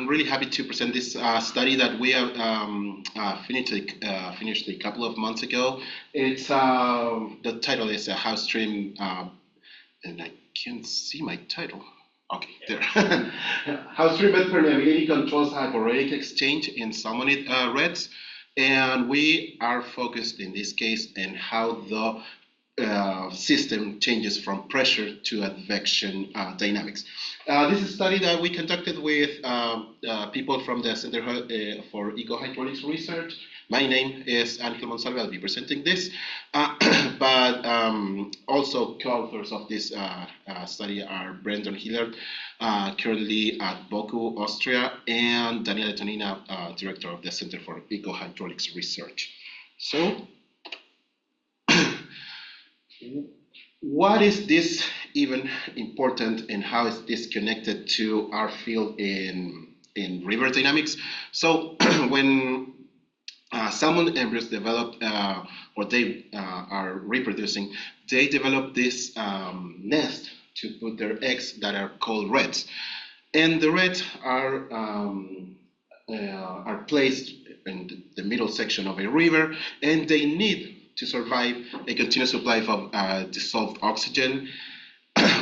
I'm really happy to present this study that we have finished a couple of months ago. It's the title is How Stream, and I can't see my title. Okay, there. How Streambed Permeability controls hyporheic exchange in Salmonid reds, and we are focused in this case on how the system changes from pressure to advection dynamics. This is a study that we conducted with people from the Center for Eco-Hydraulics Research. My name is Angel Monsalve. I'll be presenting this. But also co-authors of this study are Brendan Hillard, currently at Boku, Austria, and Daniela Tonina, director of the Center for Eco-Hydraulics Research. So, what is this even important, and how is this connected to our field in river dynamics? So when salmon embryos develop, or they are reproducing, they develop this nest to put their eggs that are called reds, and the reds are placed in the middle section of a river, and they need to survive a continuous supply of dissolved oxygen.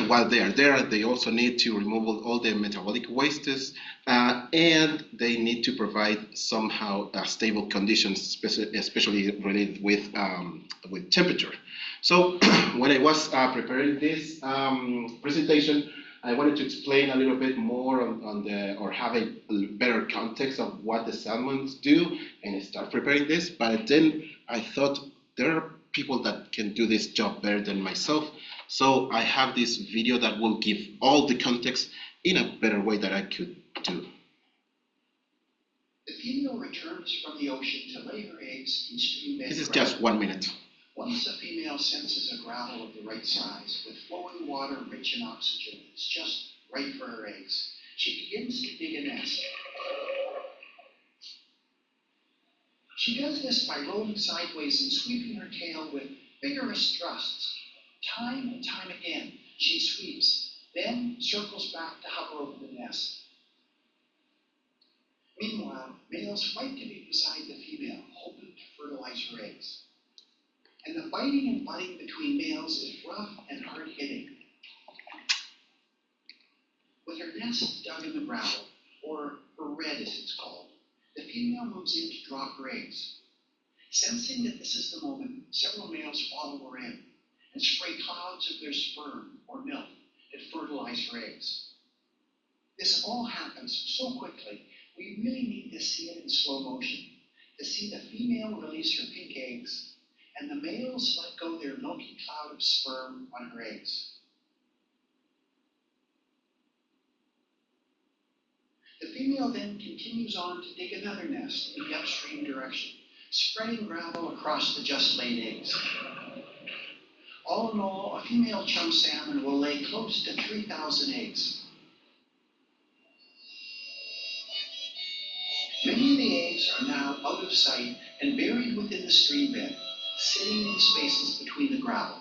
While they are there, they also need to remove all the metabolic wastes, and they need to provide somehow stable conditions, especially related with temperature. So when I was preparing this presentation, I wanted to explain a little bit more or have a better context of what the salmons do, and I start preparing this. But then I thought, there are people that can do this job better than myself. So I have this video that will give all the context in a better way that I could do. The female returns from the ocean to lay her eggs in streambed. This is just 1 minute. Once the female senses a gravel of the right size with flowing water rich in oxygen that's just right for her eggs, she begins to dig a nest. She does this by rolling sideways and sweeping her tail with vigorous thrusts. Time and time again, she sweeps, then circles back to hover over the nest. Meanwhile, males fight to be beside the female, hoping to fertilize her eggs. And the fighting and butting between males is rough and hard-hitting. With her nest dug in the gravel, or her red as it's called, the female moves in to drop her eggs. Sensing that this is the moment, several males follow her in and spray clouds of their sperm or milk that fertilize her eggs. This all happens so quickly, we really need to see it in slow motion, to see the female release her pink eggs and the males let go their milky cloud of sperm on her eggs. The female then continues on to dig another nest in the upstream direction, spreading gravel across the just laid eggs. All in all, a female chum salmon will lay close to 3,000 eggs. Many of the eggs are now out of sight and buried within the stream bed, sitting in the spaces between the gravel.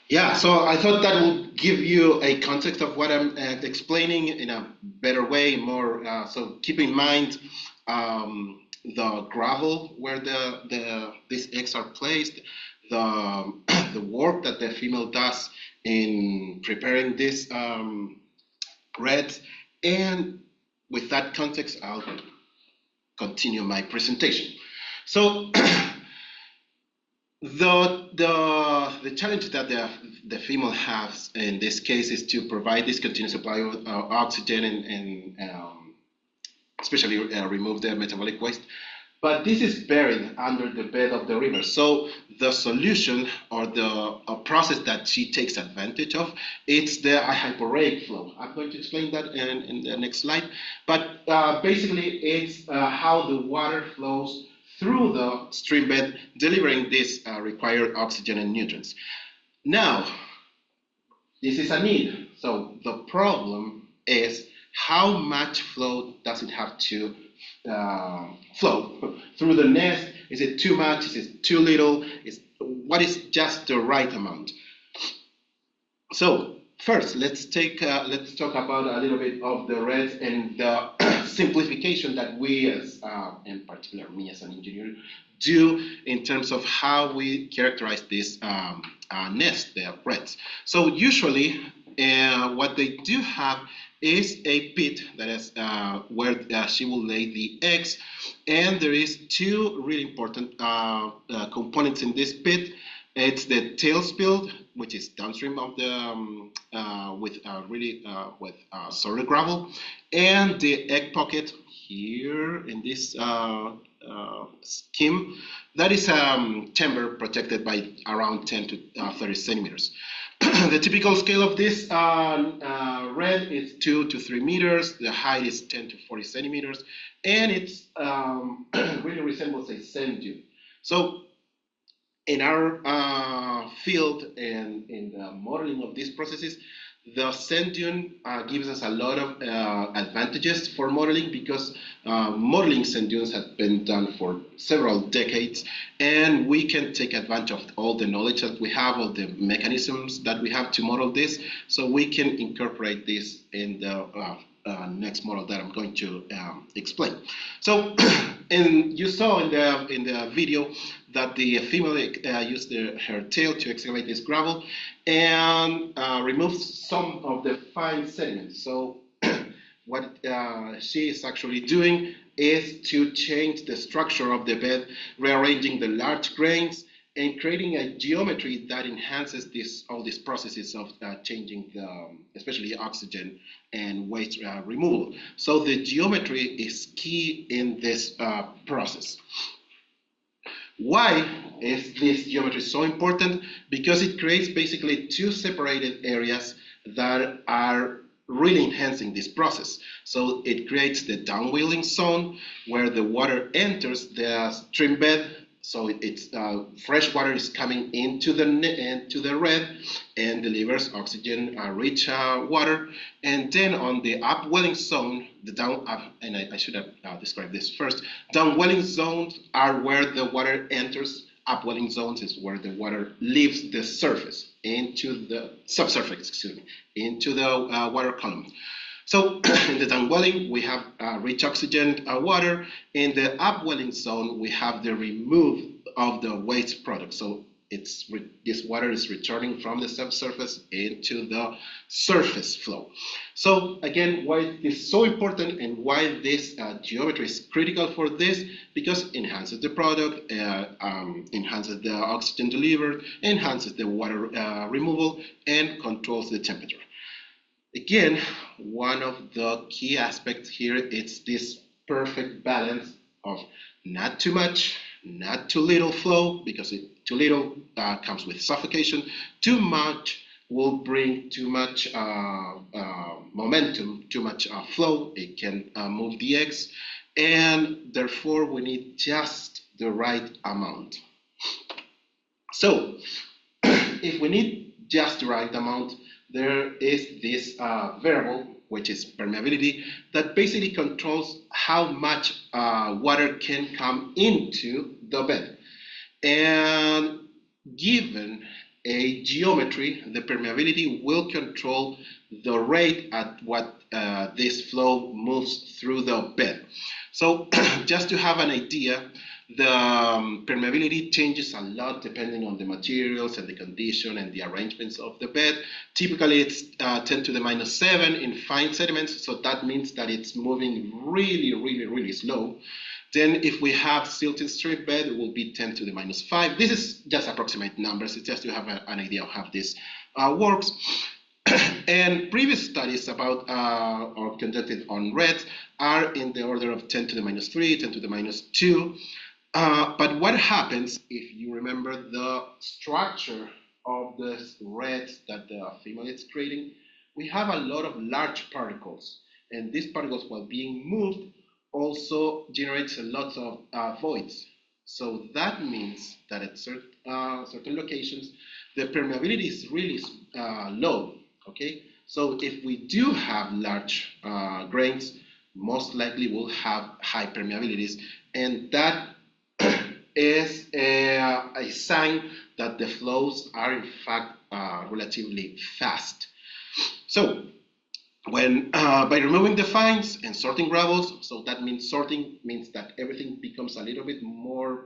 Yeah, so I thought that would give you a context of what I'm explaining in a better way, more. So keep in mind the gravel where these eggs are placed, the work that the female does in preparing these reds, and with that context, I'll continue my presentation. So the challenge that the female has in this case is to provide this continuous supply of oxygen and especially remove the metabolic waste. But this is buried under the bed of the river. So the solution or the process that she takes advantage of, it's the hyporheic flow. I'm going to explain that in the next slide. But basically, it's how the water flows through the stream bed, delivering this required oxygen and nutrients. Now, this is a need. So the problem is how much flow does it have to flow through the nest? Is it too much? Is it too little? What is just the right amount? So first, let's talk about a little bit of the reds and the simplification that we, as in particular me as an engineer, do in terms of how we characterize this nest, the reds. So usually, what they do have is a pit that is where she will lay the eggs, and there is two really important components in this pit. It's the tail spill, which is downstream of the with soil gravel, and the egg pocket here in this scheme. That is timber protected by around 10 to 30 centimeters. The typical scale of this red is 2 to 3 meters. The height is 10 to 40 centimeters, and it's really resembles a sand dune. So in our field and in the modeling of these processes, the sand dune gives us a lot of advantages for modeling because modeling sand dunes have been done for several decades, and we can take advantage of all the knowledge that we have, all the mechanisms that we have to model this, so we can incorporate this in the next model that I'm going to explain. So, and you saw in the video that the female used her tail to excavate this gravel and remove some of the fine sediments. So what she is actually doing is to change the structure of the bed, rearranging the large grains and creating a geometry that enhances all these processes of changing especially oxygen and waste removal. So the geometry is key in this process. Why is this geometry so important? Because it creates basically two separated areas that are really enhancing this process. So it creates the downwelling zone where the water enters the stream bed. So it's fresh water is coming into the red and delivers oxygen-rich water. And then on the upwelling zone, and I should have described this first. Downwelling zones are where the water enters. Upwelling zones is where the water leaves the surface into the subsurface, into the water column. So in the downwelling, we have rich oxygen water. In the upwelling zone, we have the remove of the waste product. So this water is returning from the subsurface into the surface flow. So again, why this is so important and why this geometry is critical for this, because it enhances the product, enhances the oxygen delivered, enhances the water removal, and controls the temperature. Again, one of the key aspects here is this perfect balance of not too much, not too little flow, because too little comes with suffocation. Too much will bring too much momentum, too much flow. It can move the eggs, and therefore we need just the right amount. So, if we need just the right amount, there is this variable, which is permeability, that basically controls how much water can come into the bed. And given a geometry, the permeability will control the rate at what this flow moves through the bed. So just to have an idea, the permeability changes a lot depending on the materials and the condition and the arrangements of the bed. Typically, it's 10 to the minus 7 in fine sediments, so that means that it's moving really, really, really slow. Then if we have silted stream bed, it will be 10 to the minus 5. This is just approximate numbers. It's just to have an idea of how this works. And previous studies about or conducted on reds are in the order of 10 to the minus 3, 10 to the minus 2. But what happens if you remember the structure of the reds that the female is creating? We have a lot of large particles, and these particles, while being moved, also generates a lot of voids. So that means that at certain locations, the permeability is really low. Okay, so if we do have large grains, most likely we'll have high permeabilities, and that is a sign that the flows are in fact relatively fast. So when by removing the fines and sorting gravels, so that means sorting means that everything becomes a little bit more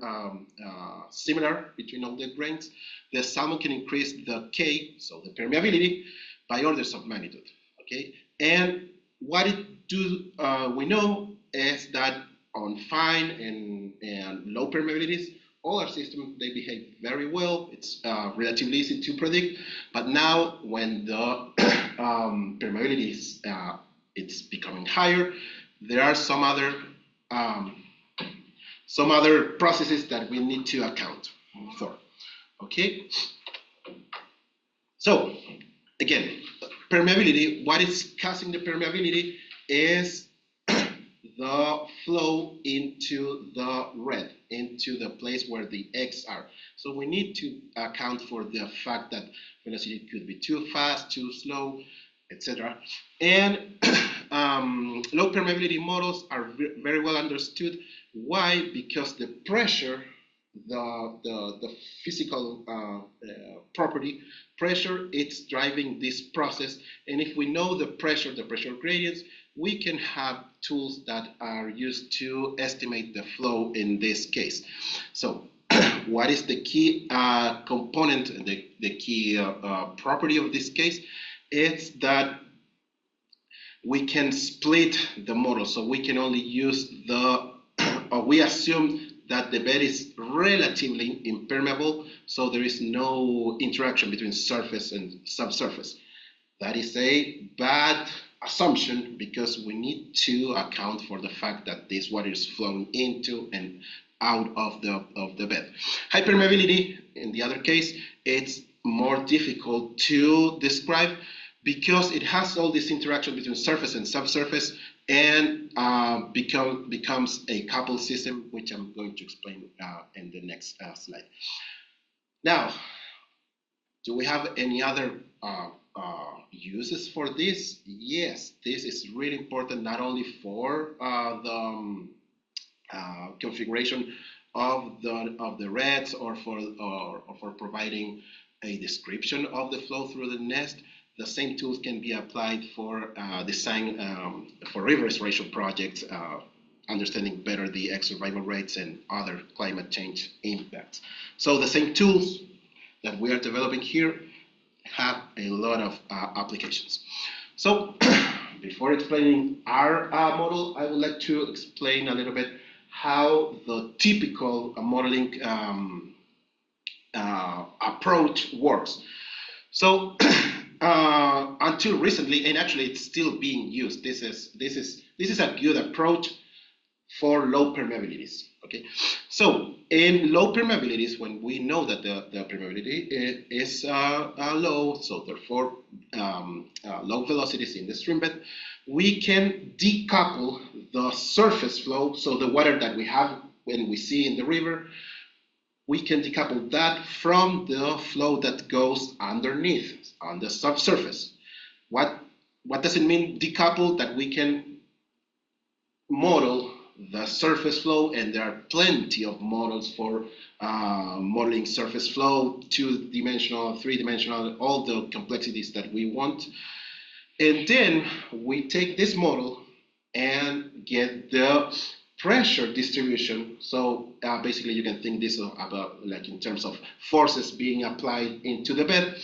similar between all the grains. The salmon can increase the K, so the permeability, by orders of magnitude. Okay, and what it do we know is that on fine and low permeabilities, all our systems they behave very well. It's relatively easy to predict. But now when the permeability is it's becoming higher, there are some other processes that we need to account for. Okay. So again, permeability. What is causing the permeability is the flow into the red, into the place where the eggs are. So we need to account for the fact that velocity could be too fast, too slow, etc. And low permeability models are very well understood. Why? Because the pressure, the physical property, pressure, it's driving this process. And if we know the pressure gradients, we can have tools that are used to estimate the flow in this case. So what is the key component, the key property of this case? It's that we can split the model. So we can only use we assume that the bed is relatively impermeable, so there is no interaction between surface and subsurface. That is a bad assumption because we need to account for the fact that this water is flowing into and out of the bed. Hypermeability, in the other case, it's more difficult to describe because it has all this interaction between surface and subsurface and becomes a coupled system, which I'm going to explain in the next slide. Now, do we have any other uses for this? Yes, this is really important not only for the configuration of the reds or for providing a description of the flow through the nest. The same tools can be applied for design for river restoration projects, understanding better the egg survival rates and other climate change impacts. So the same tools that we are developing here have a lot of applications. So before explaining our model, I would like to explain a little bit how the typical modeling approach works. So until recently, and actually it's still being used, this is a good approach for low permeabilities. Okay, so in low permeabilities, when we know that the permeability is low, so therefore low velocities in the stream bed, we can decouple the surface flow, so the water that we have when we see in the river, we can decouple that from the flow that goes underneath on the subsurface. What does it mean decouple? That we can model the surface flow, and there are plenty of models for modeling surface flow, 2-dimensional, 3-dimensional, all the complexities that we want. And then we take this model and get the pressure distribution. So basically you can think this about like in terms of forces being applied into the bed,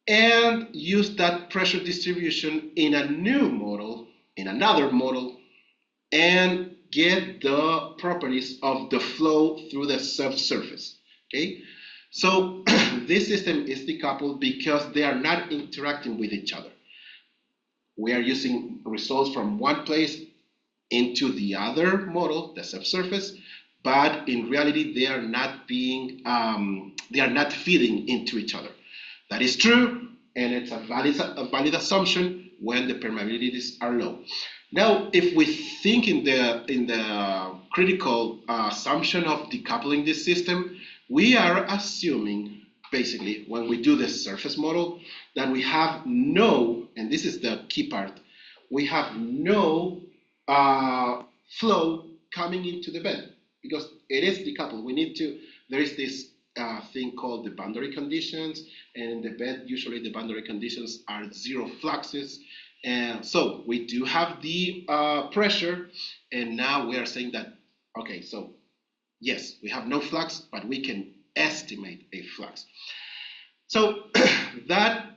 and use that pressure distribution in a new model, in another model, and get the properties of the flow through the subsurface. Okay, so this system is decoupled because they are not interacting with each other. We are using results from one place into the other model, the subsurface, but in reality they are not being they are not feeding into each other. That is true, and it's a valid assumption when the permeabilities are low. Now, if we think in the critical assumption of decoupling this system, we are assuming basically when we do the surface model that we have no, and this is the key part, we have no flow coming into the bed because it is decoupled. We need to, there is this thing called the boundary conditions, and in the bed, usually the boundary conditions are zero fluxes. And so we do have the pressure, and now we are saying that, okay, so yes, we have no flux, but we can estimate a flux. So that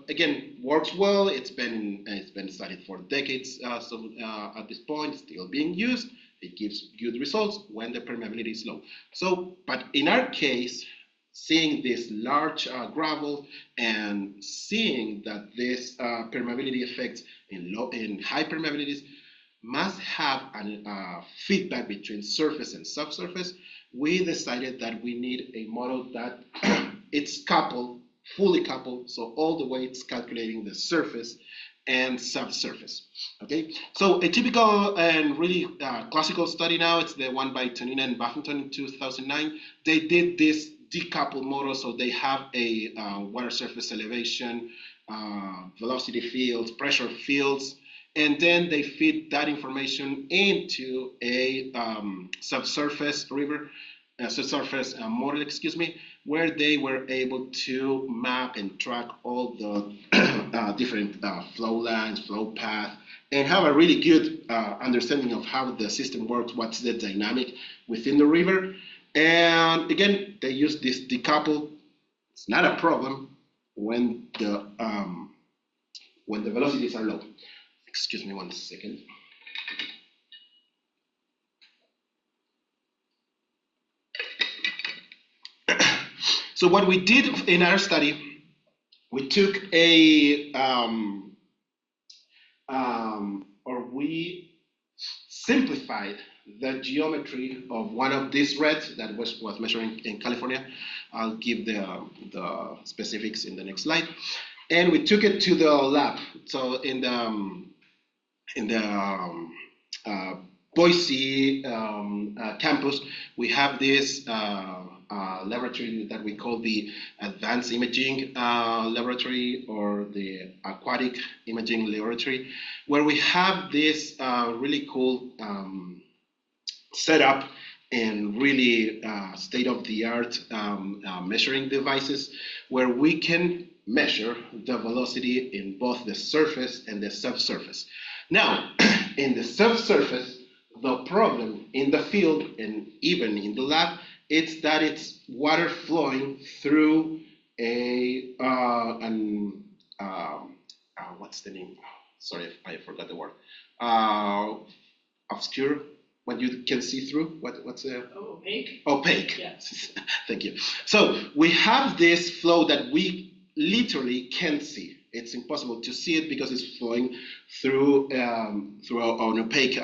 again works well. It's been studied for decades. At this point, still being used. It gives good results when the permeability is low. So, but in our case, seeing this large gravel and seeing that this permeability effects in high permeabilities must have a feedback between surface and subsurface, we decided that we need a model that it's coupled, fully coupled, so all the way it's calculating the surface and subsurface. Okay, so a typical and really classical study now, it's the one by Tonina and Buffington in 2009. They did this decoupled model, so they have a water surface elevation, velocity fields, pressure fields, and then they feed that information into a subsurface model, excuse me, where they were able to map and track all the different flow lines, flow path, and have a really good understanding of how the system works, what's the dynamic within the river. And again, they use this decouple. It's not a problem when the velocities are low. Excuse me 1 second. So what we did in our study, we took we simplified the geometry of one of these reds that was measuring in California. I'll give the specifics in the next slide. And we took it to the lab. So in the Boise campus, we have this laboratory that we call the Advanced Imaging Laboratory, or the Aquatic Imaging Laboratory, where we have this really cool setup and really state-of-the-art measuring devices, where we can measure the velocity in both the surface and the subsurface. Now, in the subsurface, the problem in the field and even in the lab, it's that it's water flowing through a what's the name? Sorry, I forgot the word. Obscure, when you can see through. What's the opaque? Opaque. Yes. Thank you. So we have this flow that we literally can't see. It's impossible to see it because it's flowing through an opaque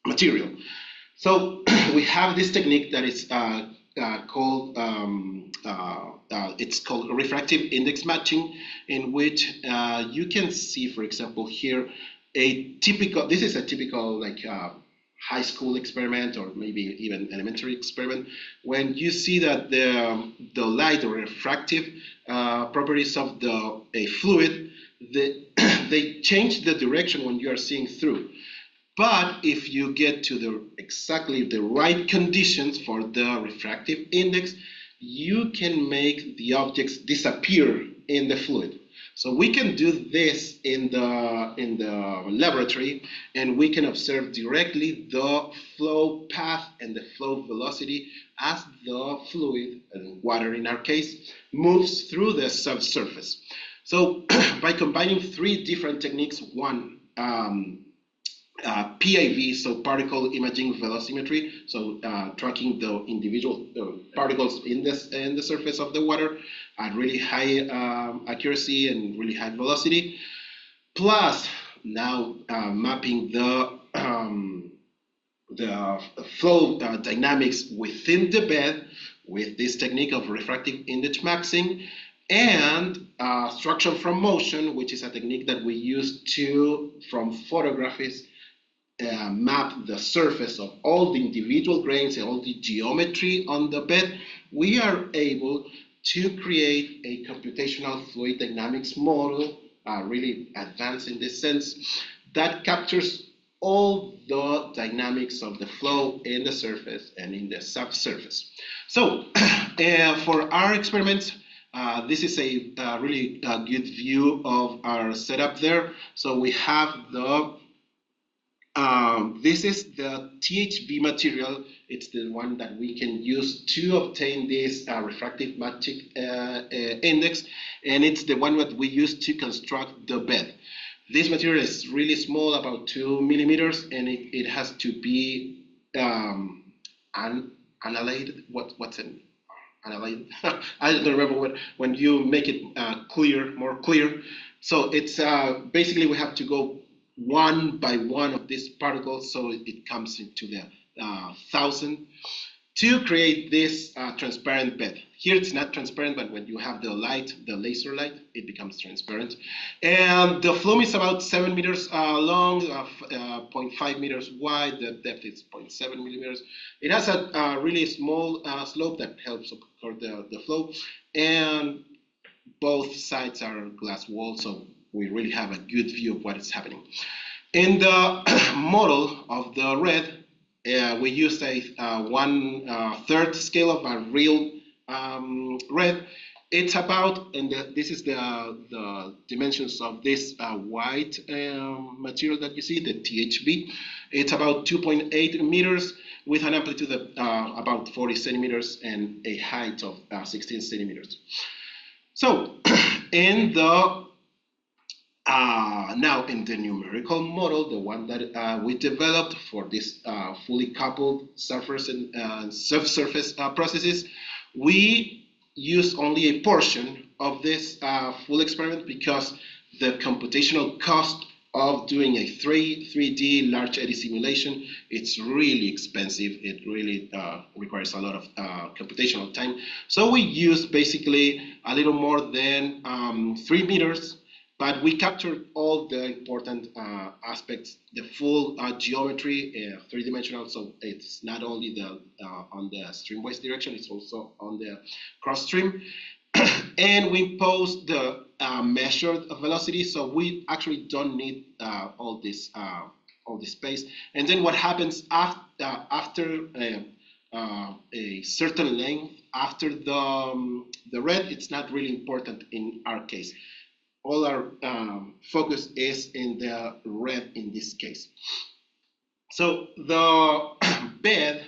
material. So we have this technique that is called refractive index matching, in which you can see, for example, here this is a typical like high school experiment, or maybe even elementary experiment, when you see that the light or refractive properties of a fluid, they change the direction when you are seeing through. But if you get to exactly the right conditions for the refractive index, you can make the objects disappear in the fluid. So we can do this in the laboratory, and we can observe directly the flow path and the flow velocity as the fluid, and water in our case, moves through the subsurface. So by combining three different techniques, one, PIV, so particle imaging velocimetry, so tracking the individual particles in the surface of the water at really high accuracy and really high velocity, plus now mapping the flow dynamics within the bed with this technique of refractive index maxing, and structure from motion, which is a technique that we use from photographies, map the surface of all the individual grains and all the geometry on the bed. We are able to create a computational fluid dynamics model, really advanced in this sense, that captures all the dynamics of the flow in the surface and in the subsurface. So for our experiments, this is a really good view of our setup there. So we have the, this is the THB material. It's the one that we can use to obtain this refractive matrix index, and it's the one that we use to construct the bed. This material is really small, about 2 millimeters, and it has to be annihilated. What's an annihilated? I don't remember when you make it more clear. So it's basically we have to go one by one of these particles, so it comes into the 1,000 to create this transparent bed. Here it's not transparent, but when you have the light, the laser light, it becomes transparent. And the flume is about 7 meters long, 0.5 meters wide. The depth is 0.7 millimeters. It has a really small slope that helps support the flow. And both sides are glass walls, so we really have a good view of what is happening. In the model of the red, we used a 1/3 scale of a real red. It's about, and this is the dimensions of this white material that you see, the THB. It's about 2.8 meters with an amplitude of about 40 centimeters and a height of 16 centimeters. So in the now in the numerical model, the one that we developed for this fully coupled surface and subsurface processes, we use only a portion of this full experiment because the computational cost of doing a 3D large eddy simulation, it's really expensive. It really requires a lot of computational time. So we used basically a little more than 3 meters, but we captured all the important aspects, the full geometry, three-dimensional. So it's not only the on the streamways direction, it's also on the cross stream. And we impose the measured velocity, so we actually don't need all this space. And then what happens after a certain length, after the red, it's not really important in our case. All our focus is in the red in this case. So the bed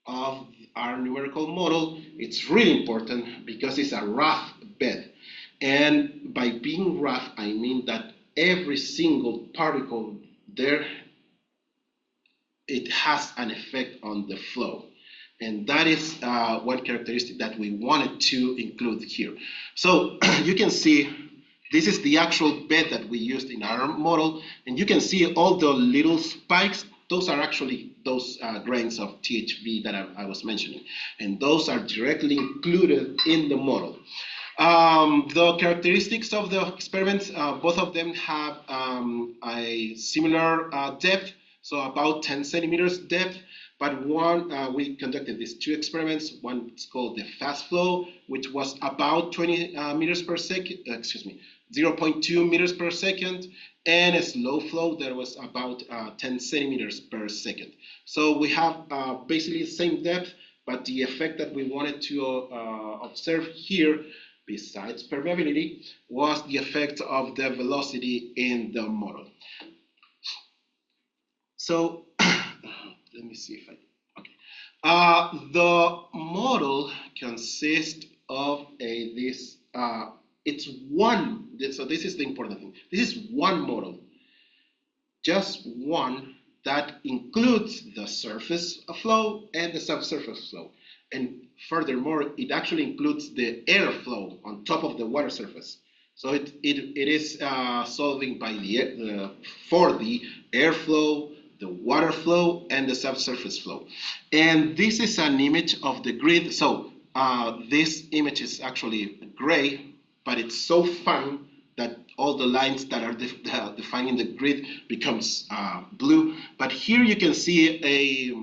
of our numerical model, it's really important because it's a rough bed. And by being rough, I mean that every single particle there, it has an effect on the flow. And that is one characteristic that we wanted to include here. So you can see, this is the actual bed that we used in our model. And you can see all the little spikes. Those are actually those grains of THB that I was mentioning. And those are directly included in the model. The characteristics of the experiments, both of them have a similar depth, so about 10 centimeters depth. But one, we conducted these two experiments. One is called the fast flow, which was about 20 meters per second, 0.2 meters per second, and a slow flow that was about 10 centimeters per second. So we have basically the same depth, but the effect that we wanted to observe here, besides permeability, was the effect of the velocity in the model. So let me see if the model consists of it's one, so this is the important thing. This is one model, just one, that includes the surface flow and the subsurface flow. And furthermore, it actually includes the air flow on top of the water surface. So it is solving by for the air flow, the water flow, and the subsurface flow. And this is an image of the grid. So this image is actually gray, but it's so fine that all the lines that are defining the grid becomes blue. But here you can see a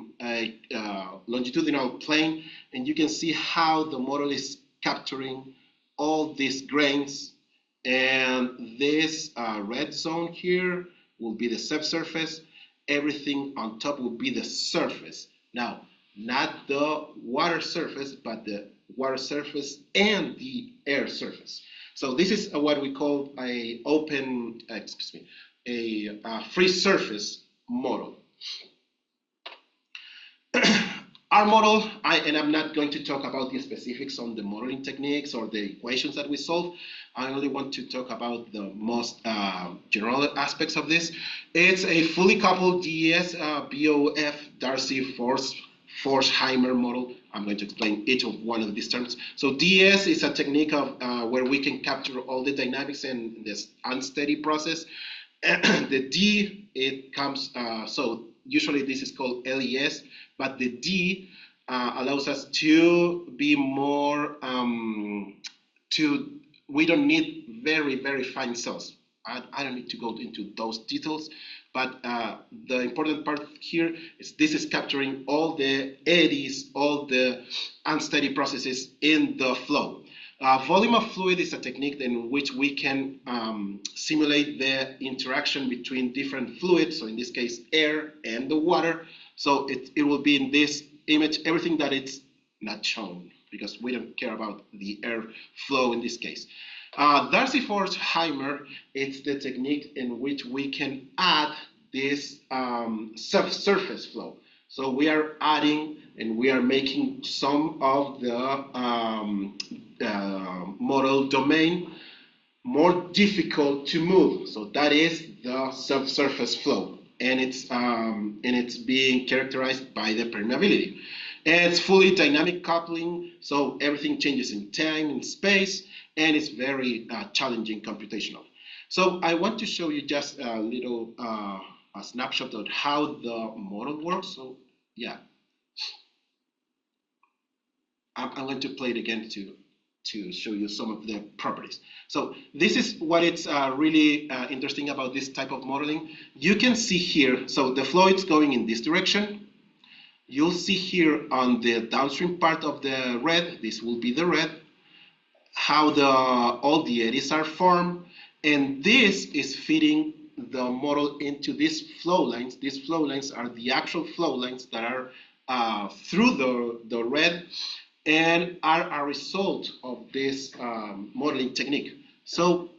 longitudinal plane, and you can see how the model is capturing all these grains. And this red zone here will be the subsurface, everything on top will be the surface. Now, not the water surface, but the water surface and the air surface. So this is what we call a open, a free surface model. Our model, and I'm not going to talk about the specifics on the modeling techniques or the equations that we solve. I only want to talk about the most general aspects of this. It's a fully coupled DES BOF Darcy Force-Heimer model. I'm going to explain each of one of these terms. So DES is a technique of where we can capture all the dynamics in this unsteady process. The D, it comes, so usually this is called LES, but the D allows us to be more, we don't need very, very fine cells. I don't need to go into those details, but the important part here is this is capturing all the eddies, all the unsteady processes in the flow. Volume of fluid is a technique in which we can simulate the interaction between different fluids, so in this case air and the water. So it will be in this image, everything that it's not shown, because we don't care about the air flow in this case. Darcy Force-Heimer, it's the technique in which we can add this subsurface flow. So we are adding and we are making some of the model domain more difficult to move. So that is the subsurface flow, and it's being characterized by the permeability. And it's fully dynamic coupling, so everything changes in time and space, and it's very challenging computationally. So I want to show you just a little a snapshot of how the model works. So yeah, I'm going to play it again to show you some of the properties. So this is what it's really interesting about this type of modeling. You can see here, so the flow is going in this direction. You'll see here on the downstream part of the red, this will be the red, how all the eddies are formed, and this is feeding the model into these flow lines. These flow lines are the actual flow lines that are through the red and are a result of this modeling technique. So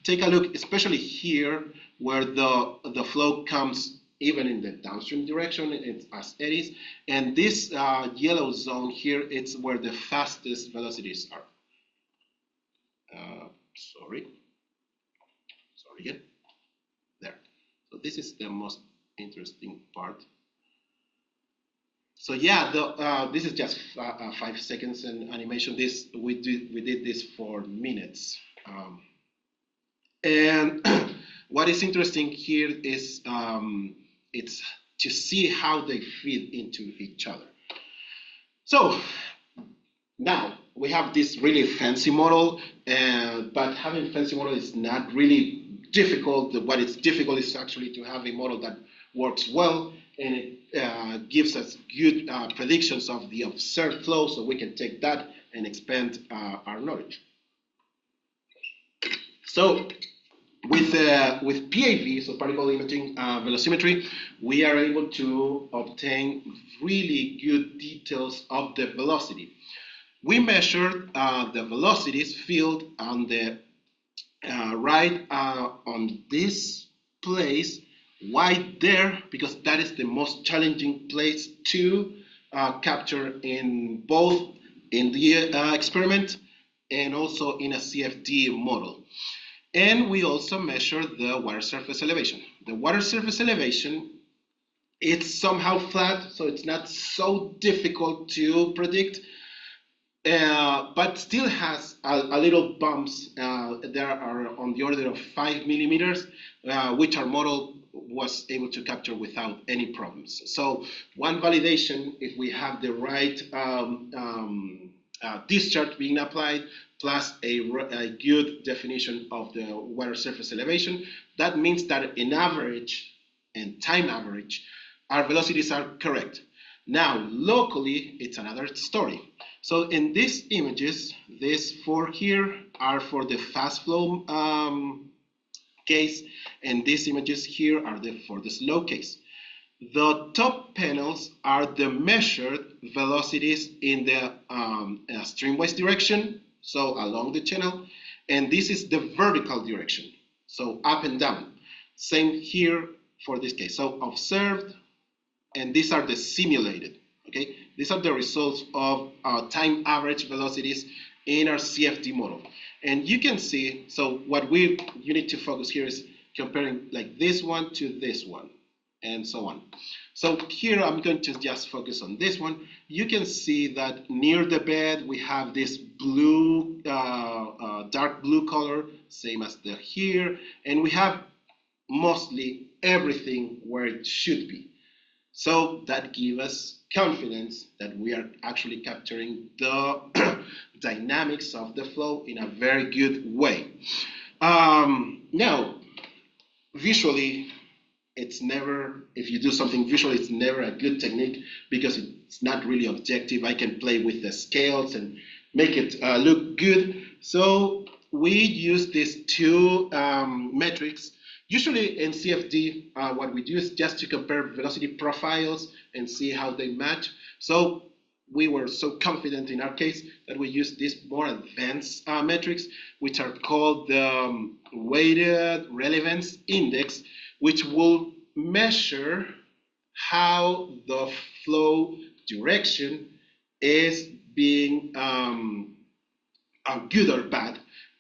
take a look, especially here where the flow comes even in the downstream direction, it's as eddies, and this yellow zone here, it's where the fastest velocities are. Sorry again. There. So this is the most interesting part. So yeah, this is just 5 seconds in animation. This we did this for minutes, and what is interesting here is it's to see how they feed into each other. So now we have this really fancy model, but having a fancy model is not really difficult. What is difficult is actually to have a model that works well and it gives us good predictions of the observed flow, so we can take that and expand our knowledge. So with PAV, so particle imaging velocimetry, we are able to obtain really good details of the velocity. We measured the velocities field on the right on this place, right there, because that is the most challenging place to capture in both in the experiment and also in a CFD model. And we also measure the water surface elevation. The water surface elevation, it's somehow flat, so it's not so difficult to predict, but still has a little bumps. There are on the order of 5 millimeters, which our model was able to capture without any problems. So one validation, if we have the right discharge being applied, plus a good definition of the water surface elevation, that means that in average and time average, our velocities are correct. Now, locally, it's another story. So in these images, these 4 here are for the fast flow case, and these images here are for the slow case. The top panels are the measured velocities in the streamwise direction, so along the channel, and this is the vertical direction, so up and down. Same here for this case. So observed, and these are the simulated. Okay, these are the results of time average velocities in our CFD model. And you can see, so what you need to focus here is comparing like this one to this one, and so on. So here I'm going to just focus on this one. You can see that near the bed we have this blue, dark blue color, same as the here, and we have mostly everything where it should be. So that gives us confidence that we are actually capturing the dynamics of the flow in a very good way. Now, visually, it's never, if you do something visually, it's never a good technique because it's not really objective. I can play with the scales and make it look good. So we use these two metrics. Usually in CFD, what we do is just to compare velocity profiles and see how they match. So we were so confident in our case that we used these more advanced metrics, which are called the weighted relevance index, which will measure how the flow direction is being good or bad,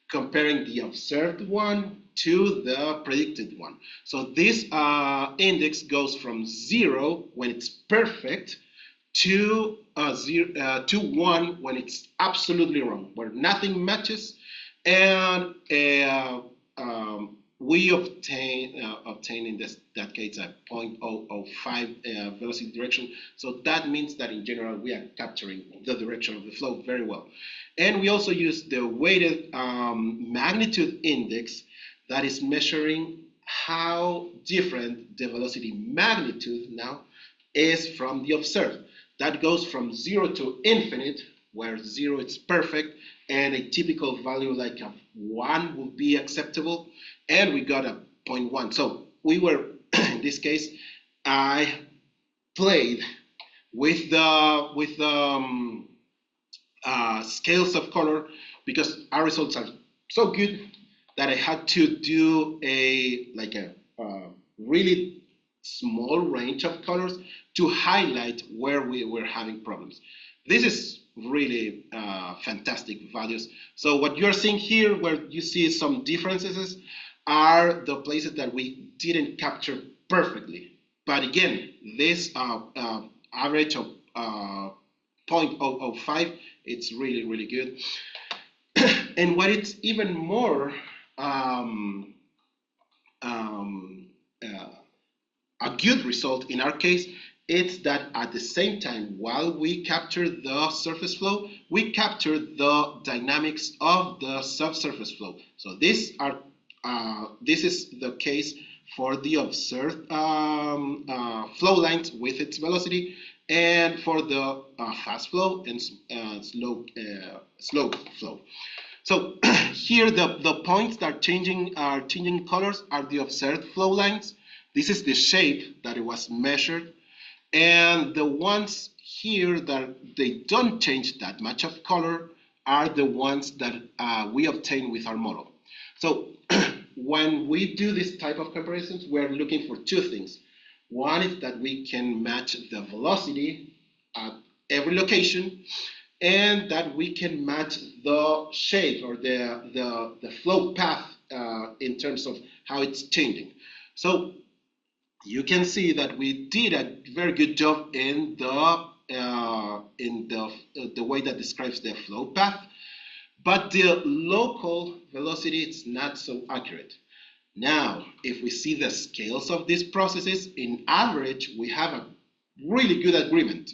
comparing the observed one to the predicted one. So this index goes from 0 when it's perfect to 1 when it's absolutely wrong, where nothing matches, and we obtain in that case a 0.005 velocity direction. So that means that in general we are capturing the direction of the flow very well. And we also use the weighted magnitude index that is measuring how different the velocity magnitude now is from the observed. That goes from 0 to infinite, where 0 is perfect, and a typical value like a 1 would be acceptable, and we got a 0.1. So we were, in this case, I played with the scales of color because our results are so good that I had to do a really small range of colors to highlight where we were having problems. This is really fantastic values. So what you're seeing here, where you see some differences, are the places that we didn't capture perfectly. But again, this average of 0.005, it's really, really good. And what it's even more a good result in our case, it's that at the same time, while we capture the surface flow, we capture the dynamics of the subsurface flow. So this is the case for the observed flow lines with its velocity, and for the fast flow and slow flow. So here the points that are changing colors are the observed flow lines. This is the shape that it was measured, and the ones here that they don't change that much of color are the ones that we obtain with our model. So when we do this type of comparisons, we're looking for two things. One is that we can match the velocity at every location, and that we can match the shape or the flow path in terms of how it's changing. So you can see that we did a very good job in the way that describes the flow path, but the local velocity is not so accurate. Now, if we see the scales of these processes, in average, we have a really good agreement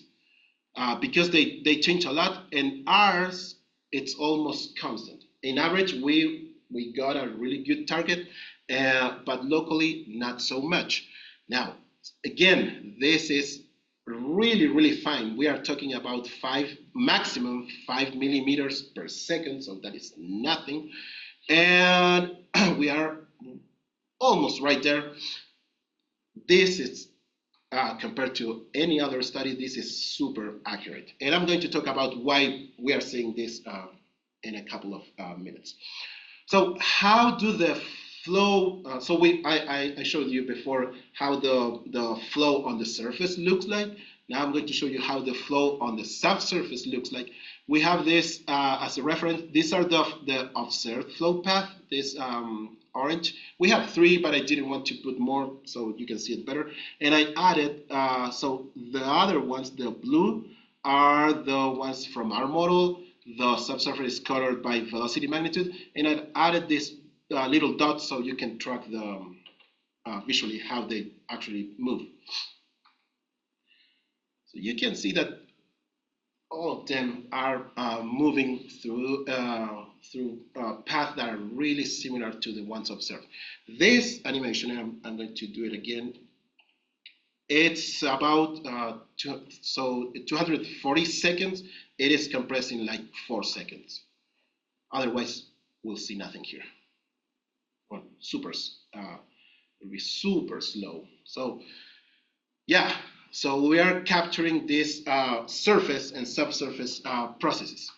because they change a lot, and ours, it's almost constant. In average, we got a really good target, but locally, not so much. Now, again, this is really, really fine. We are talking about maximum 5 millimeters per second, so that is nothing. And we are almost right there. This is compared to any other study, this is super accurate. And I'm going to talk about why we are saying this in a couple of minutes. So how do the flow, I showed you before how the flow on the surface looks like. Now I'm going to show you how the flow on the subsurface looks like. We have this as a reference. These are the observed flow path, this orange. We have 3, but I didn't want to put more so you can see it better. And I added, so the other ones, the blue, are the ones from our model. The subsurface is colored by velocity magnitude. And I added this little dots so you can track the visually how they actually move. So you can see that all of them are moving through paths that are really similar to the ones observed. This animation, I'm going to do it again. It's about 240 seconds. It is compressed in like 4 seconds. Otherwise, we'll see nothing here. Well, it'll be super slow. So, yeah. So we are capturing this surface and subsurface processes.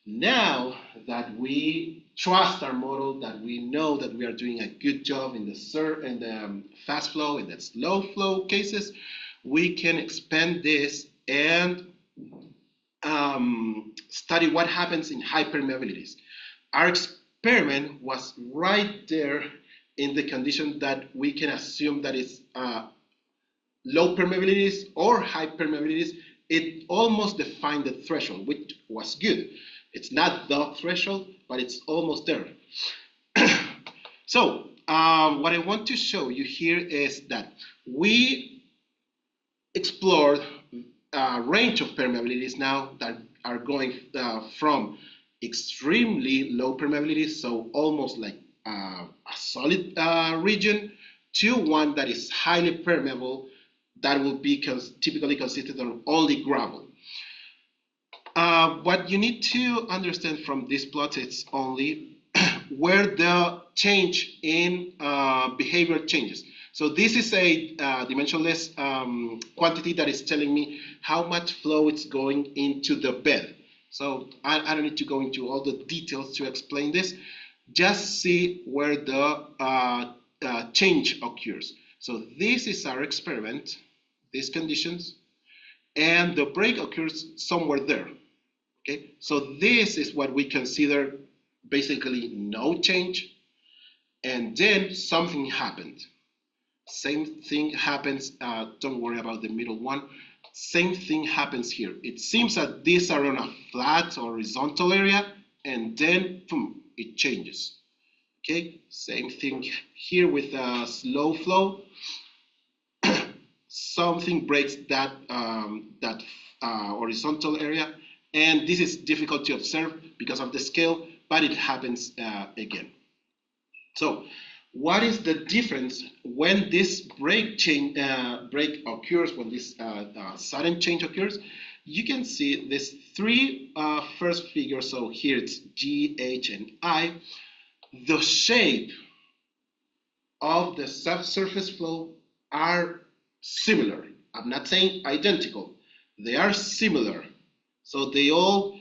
Now that we trust our model, that we know that we are doing a good job in the fast flow and the slow flow cases, we can expand this and study what happens in high permeabilities. Our experiment was right there in the condition that we can assume that it's low permeabilities or high permeabilities. It almost defined the threshold, which was good. It's not the threshold, but it's almost there. So what I want to show you here is that we explored a range of permeabilities now that are going from extremely low permeabilities, so almost like a solid region, to one that is highly permeable, that will be typically consisted of only gravel. What you need to understand from this plot is only where the change in behavior changes. So this is a dimensionless quantity that is telling me how much flow is going into the bed. So I don't need to go into all the details to explain this. Just see where the change occurs. So this is our experiment, these conditions, and the break occurs somewhere there. Okay, so this is what we consider basically no change, and then something happened. Same thing happens, don't worry about the middle one. Same thing happens here. It seems that these are on a flat horizontal area, and then boom, it changes. Okay, same thing here with a slow flow. Something breaks that horizontal area, and this is difficult to observe because of the scale, but it happens again. So what is the difference when this break occurs, when this sudden change occurs? You can see these 3 first figures. So here it's G, H, and I. The shape of the subsurface flow are similar. I'm not saying identical. They are similar. So they all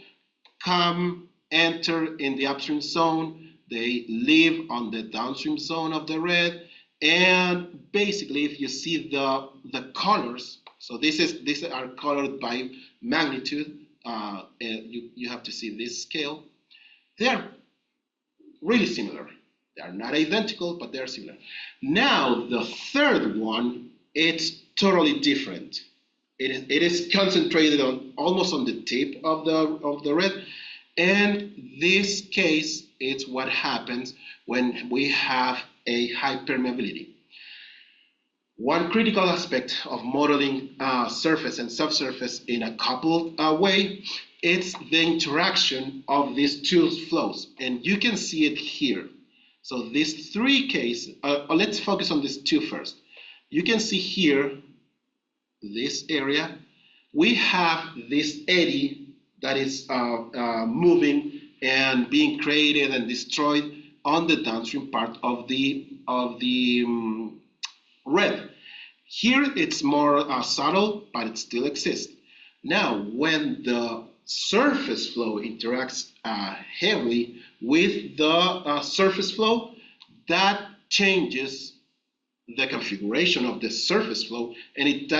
come, enter in the upstream zone. They live on the downstream zone of the red. And basically, if you see the colors, so these are colored by magnitude. You have to see this scale. They are really similar. They are not identical, but they are similar. Now, the third one, it's totally different. It is concentrated on almost on the tip of the red, and this case is what happens when we have a high permeability. One critical aspect of modeling surface and subsurface in a coupled way, it's the interaction of these 2 flows, and you can see it here. So these 3 cases, let's focus on these 2 first. You can see here, this area, we have this eddy that is moving and being created and destroyed on the downstream part of the red. Here it's more subtle, but it still exists. Now, when the surface flow interacts heavily with the surface flow, that changes the configuration of the surface flow, and it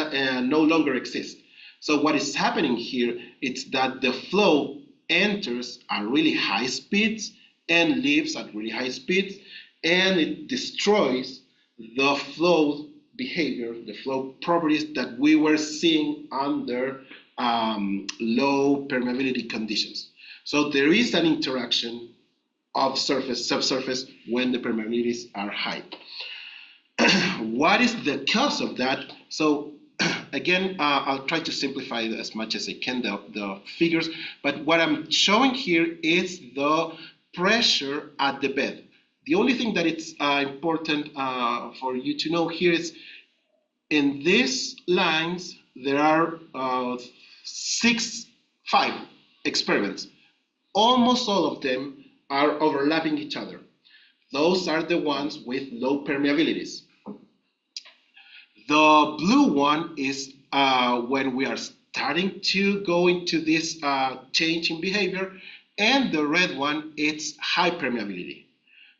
no longer exists. So what is happening here is that the flow enters at really high speeds and leaves at really high speeds, and it destroys the flow behavior, the flow properties that we were seeing under low permeability conditions. So there is an interaction of surface, subsurface when the permeabilities are high. What is the cause of that? So again, I'll try to simplify as much as I can the figures, but what I'm showing here is the pressure at the bed. The only thing that it's important for you to know here is in these lines, there are 5 experiments. Almost all of them are overlapping each other. Those are the ones with low permeabilities. The blue one is when we are starting to go into this change in behavior, and the red one, it's high permeability.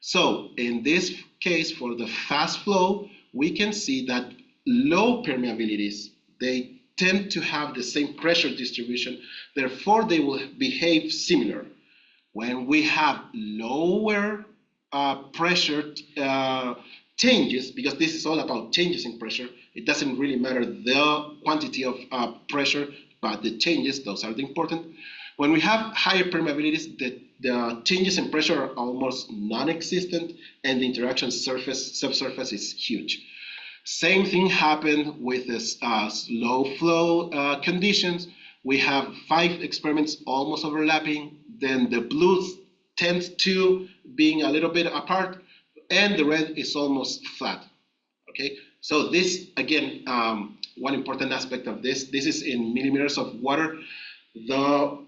So in this case, for the fast flow, we can see that low permeabilities, they tend to have the same pressure distribution, therefore they will behave similar. When we have lower pressure changes, because this is all about changes in pressure, it doesn't really matter the quantity of pressure, but the changes, those are the important. When we have higher permeabilities, the changes in pressure are almost non-existent, and the interaction surface-subsurface is huge. Same thing happened with this low flow conditions. We have 5 experiments almost overlapping, then the blue tends to being a little bit apart, and the red is almost flat. Okay, so this again, one important aspect of this is in millimeters of water. The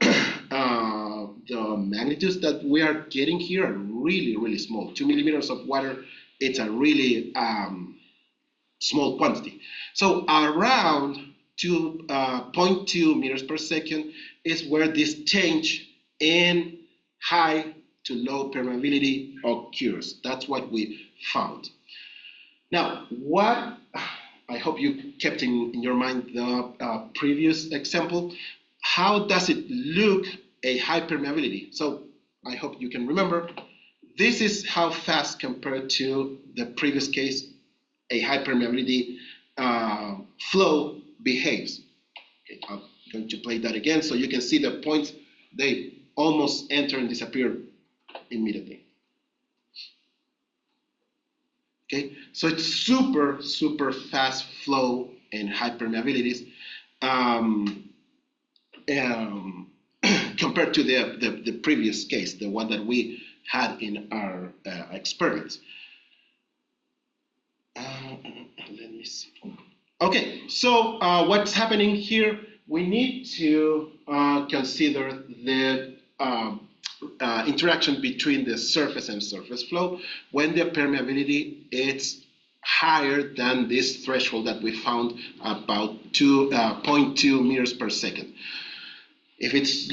magnitudes that we are getting here are really, really small. 2 millimeters of water, it's a really small quantity. So around 2.2 meters per second is where this change in high to low permeability occurs. That's what we found. Now, what I hope you kept in your mind the previous example. How does it look a high permeability? So I hope you can remember. This is how fast compared to the previous case a high permeability flow behaves. Okay, I'm going to play that again so you can see the points. They almost enter and disappear immediately. Okay, so it's super, super fast flow and high permeabilities compared to the previous case, the one that we had in our experiments. Let me see. Okay, so what's happening here? We need to consider the interaction between the surface and surface flow when the permeability is higher than this threshold that we found about 2.2 meters per second. If it's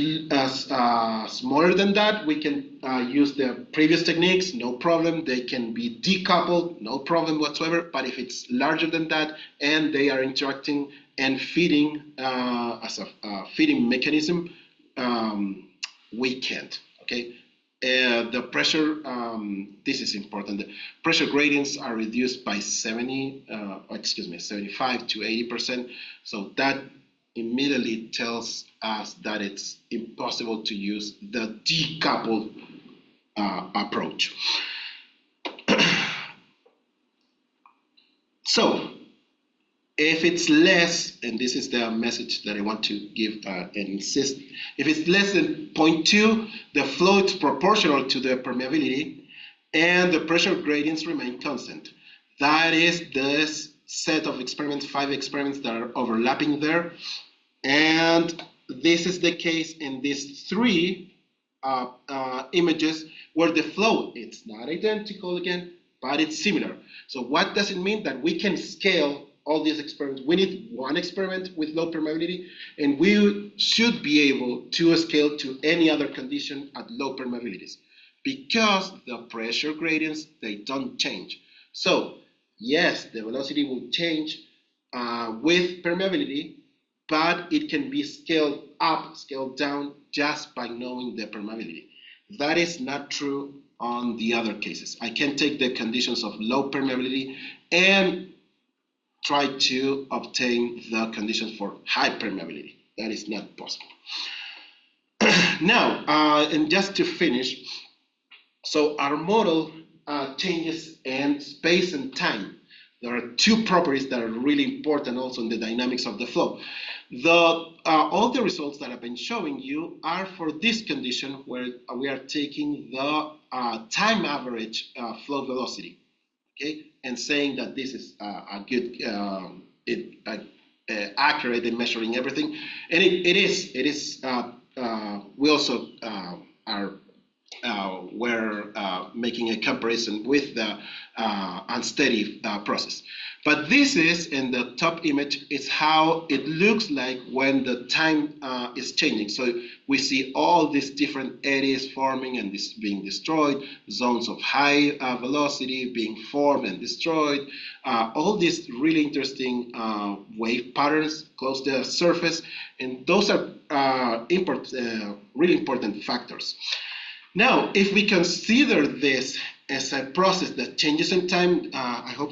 smaller than that, we can use the previous techniques, no problem. They can be decoupled, no problem whatsoever. But if it's larger than that and they are interacting and feeding as a feeding mechanism, we can't. Okay. The pressure, this is important. The pressure gradients are reduced by 75 to 80%. So that immediately tells us that it's impossible to use the decoupled approach. So if it's less, and this is the message that I want to give and insist, if it's less than 0.2, the flow is proportional to the permeability and the pressure gradients remain constant. That is this set of experiments, 5 experiments that are overlapping there. And this is the case in these 3 images where the flow, it's not identical again, but it's similar. So what does it mean? That we can scale all these experiments. We need one experiment with low permeability, and we should be able to scale to any other condition at low permeabilities because the pressure gradients, they don't change. So yes, the velocity will change with permeability, but it can be scaled up, scaled down just by knowing the permeability. That is not true on the other cases. I can take the conditions of low permeability and try to obtain the conditions for high permeability. That is not possible. Now, and just to finish, so our model changes in space and time. There are two properties that are really important also in the dynamics of the flow. All the results that I've been showing you are for this condition where we are taking the time average flow velocity, okay, and saying that this is a good, accurate in measuring everything, and it is. We also we're making a comparison with the unsteady process. But this is, in the top image, is how it looks like when the time is changing. So we see all these different eddies forming and this being destroyed, zones of high velocity being formed and destroyed, all these really interesting wave patterns close to the surface, and those are really important factors. Now, if we consider this as a process that changes in time, I hope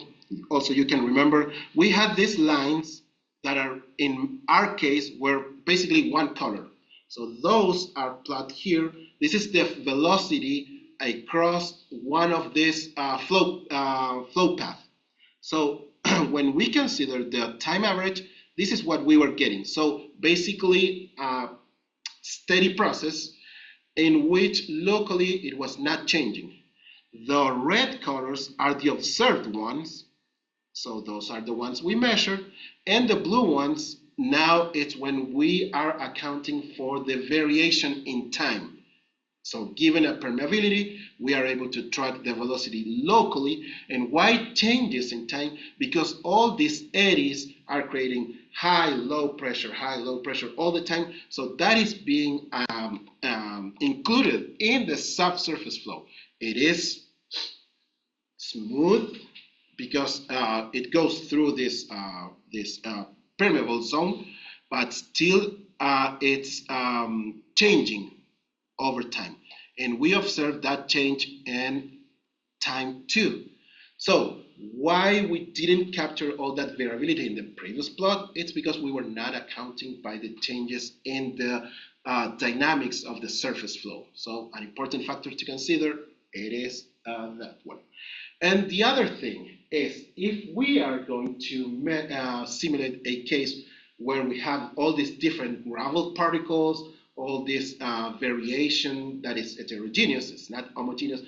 also you can remember, we had these lines that are, in our case, were basically one color. So those are plotted here. This is the velocity across one of these flow path. So when we consider the time average, this is what we were getting. So basically, steady process in which locally it was not changing. The red colors are the observed ones, so those are the ones we measured, and the blue ones, now it's when we are accounting for the variation in time. So given a permeability, we are able to track the velocity locally, and why it changes in time? Because all these eddies are creating high, low pressure all the time. So that is being included in the subsurface flow. It is smooth because it goes through this permeable zone, but still it's changing over time. And we observe that change in time too. So why we didn't capture all that variability in the previous plot? It's because we were not accounting by the changes in the dynamics of the surface flow. So an important factor to consider, it is that one. And the other thing is, if we are going to simulate a case where we have all these different gravel particles, all this variation that is heterogeneous, it's not homogeneous,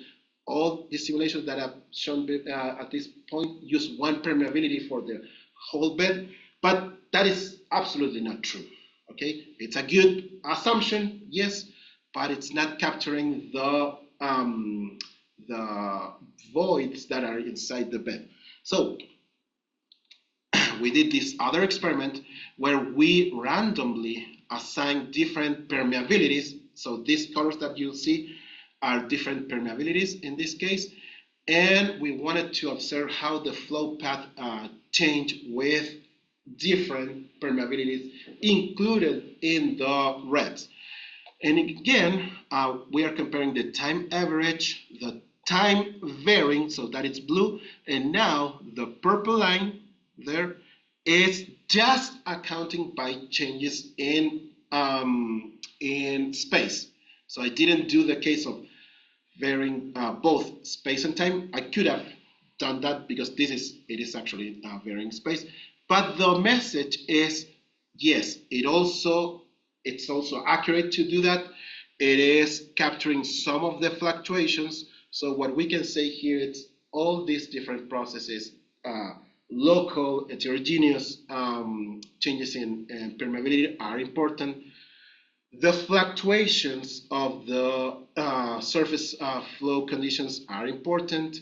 all the simulations that I've shown at this point use one permeability for the whole bed, but that is absolutely not true, okay? It's a good assumption, yes, but it's not capturing the voids that are inside the bed. So we did this other experiment where we randomly assign different permeabilities. So these colors that you'll see are different permeabilities in this case. And we wanted to observe how the flow path changed with different permeabilities included in the reds. And again, we are comparing the time average, the time varying, so that it's blue, and now the purple line there is just accounting by changes in space. So I didn't do the case of varying both space and time. I could have done that because it is actually varying space. But the message is, yes, it's also accurate to do that. It is capturing some of the fluctuations. So what we can say here is all these different processes, local, heterogeneous changes in permeability are important. The fluctuations of the surface flow conditions are important,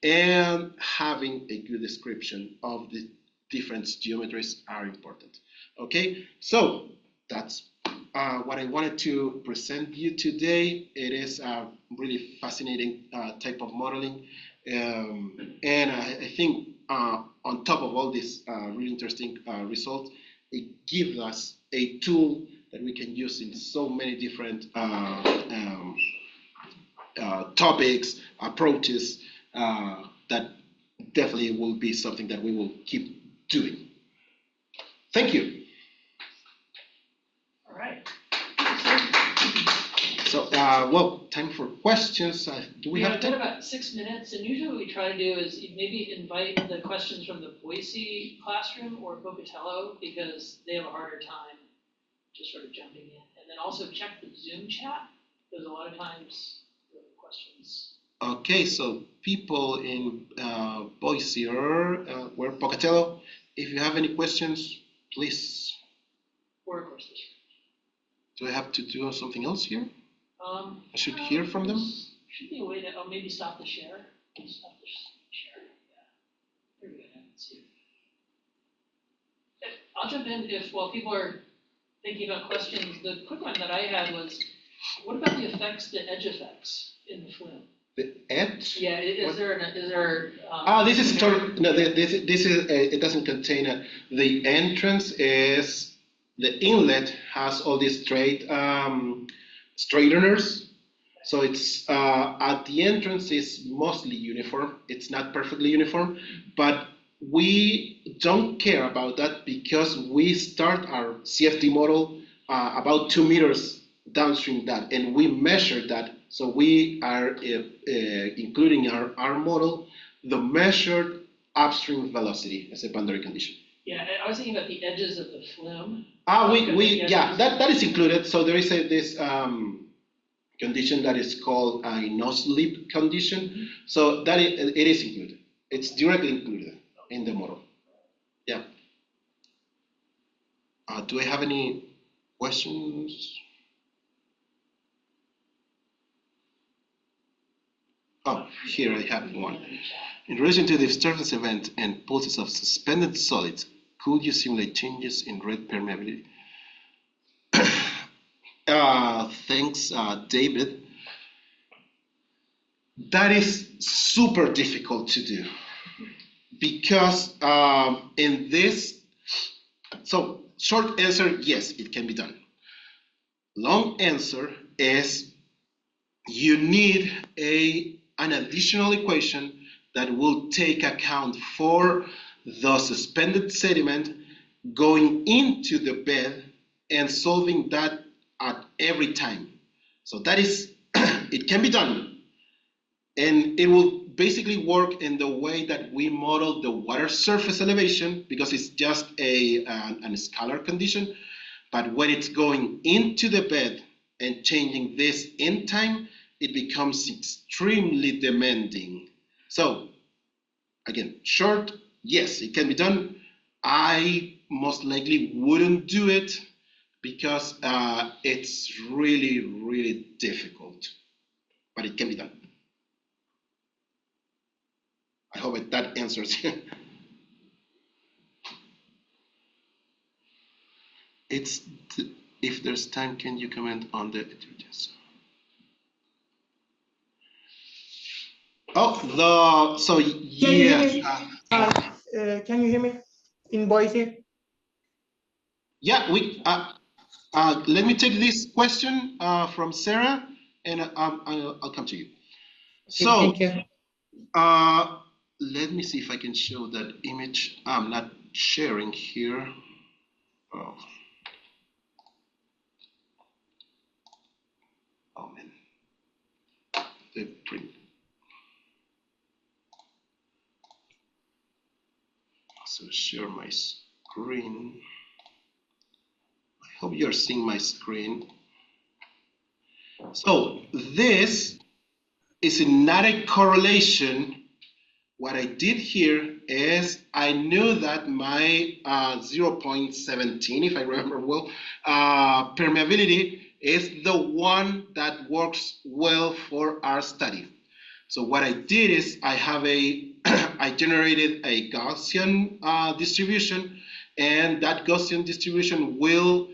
and having a good description of the different geometries are important. Okay, so that's what I wanted to present you today. It is a really fascinating type of modeling, and I think on top of all these really interesting results, it gives us a tool that we can use in so many different topics, approaches, that definitely will be something that we will keep doing. Thank you. All right. So, well, time for questions. Do we have We've time? got about 6 minutes, and usually what we try to do is maybe invite the questions from the Boise classroom or Pocatello, because they have a harder time just sort of jumping in. And then also check the Zoom chat, because a lot of times the questions. Okay, so people in Boise or Pocatello, if you have any questions, please. Or of course, Do I have to do something else here? I should no, hear from them. Should be a way to, maybe stop the share. Stop the share. Yeah. There we go. Let's see. I'll jump in while people are thinking about questions. The quick one that I had was, what about the effects, the edge effects in the flume? The edge? Yeah, is there? This is no. This is it doesn't contain the entrance is the inlet has all these straighteners. So it's at the entrance is mostly uniform. It's not perfectly uniform, but we don't care about that because we start our CFD model about 2 meters downstream that, and we measure that. So we are including our model the measured upstream velocity as a boundary condition. Yeah, I was thinking about the edges of the flume. That is included. So there is this condition that is called a no-slip condition. Mm-hmm. So that it is included. It's directly included in the model. Yeah. Do I have any questions? Oh, here I have one. In relation to the disturbance event and pulses of suspended solids, could you simulate changes in red permeability? Thanks, David. That is super difficult to do because in this, so short answer, yes, it can be done. Long answer is you need an additional equation that will take account for the suspended sediment going into the bed and solving that at every time. So that is, it can be done. And it will basically work in the way that we model the water surface elevation because it's just a scalar condition. But when it's going into the bed and changing this in time, it becomes extremely demanding. So again, short, yes, it can be done. I most likely wouldn't do it because it's really, really difficult, but it can be done. I hope that answers. If there's time, can you comment on the yes. Yes. Can you hear me in Boise? Yeah, let me take this question from Sarah, and I'll come to you. So, thank you. Let me see if I can show that image. I'm not sharing here. Oh man, the print. So share my screen. I hope you're seeing my screen. So this is not a correlation. What I did here is I knew that my 0.17, if I remember well, permeability is the one that works well for our study. So what I did is I have a I generated a Gaussian distribution, and that Gaussian distribution will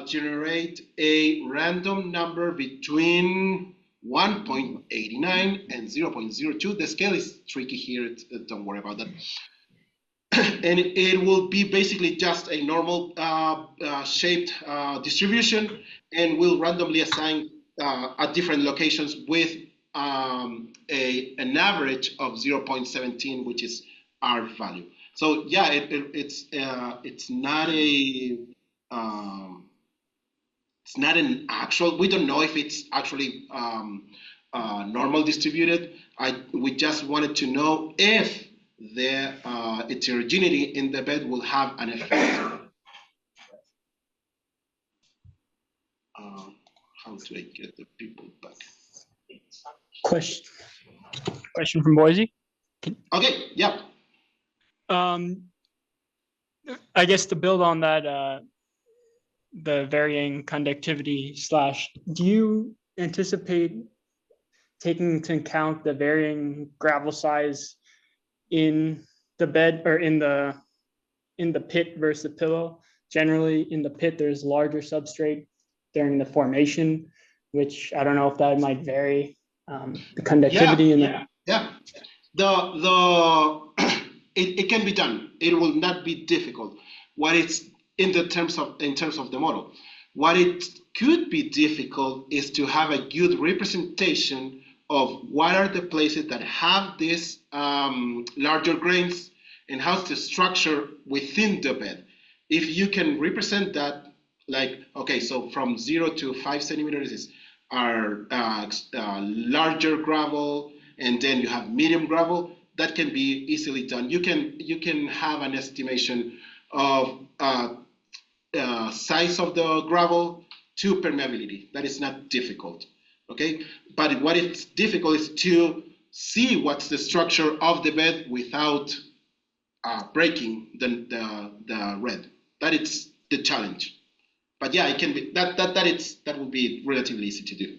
generate a random number between 1.89 and 0.02. The scale is tricky here, don't worry about that. And it will be basically just a normal shaped distribution, and will randomly assign at different locations with an average of 0.17, which is R value. So yeah, it's not an actual. We don't know if it's actually normal distributed. We just wanted to know if the heterogeneity in the bed will have an effect. How do I get the people back? Question from Boise. Okay, yeah. I guess to build on that, the varying conductivity / do you anticipate taking into account the varying gravel size in the bed or in the pit versus the pillow? Generally, in the pit, there's larger substrate during the formation, which I don't know if that might vary the conductivity. It can be done. It will not be difficult. What it's in terms of the model, what it could be difficult is to have a good representation of what are the places that have these larger grains and how's the structure within the bed. If you can represent that, like, okay, so from 0 to 5 centimeters are larger gravel, and then you have medium gravel. That can be easily done. You can have an estimation of size of the gravel to permeability. That is not difficult, okay? But what is difficult is to see what's the structure of the bed without breaking the red. That is the challenge. But yeah, it can be that will be relatively easy to do.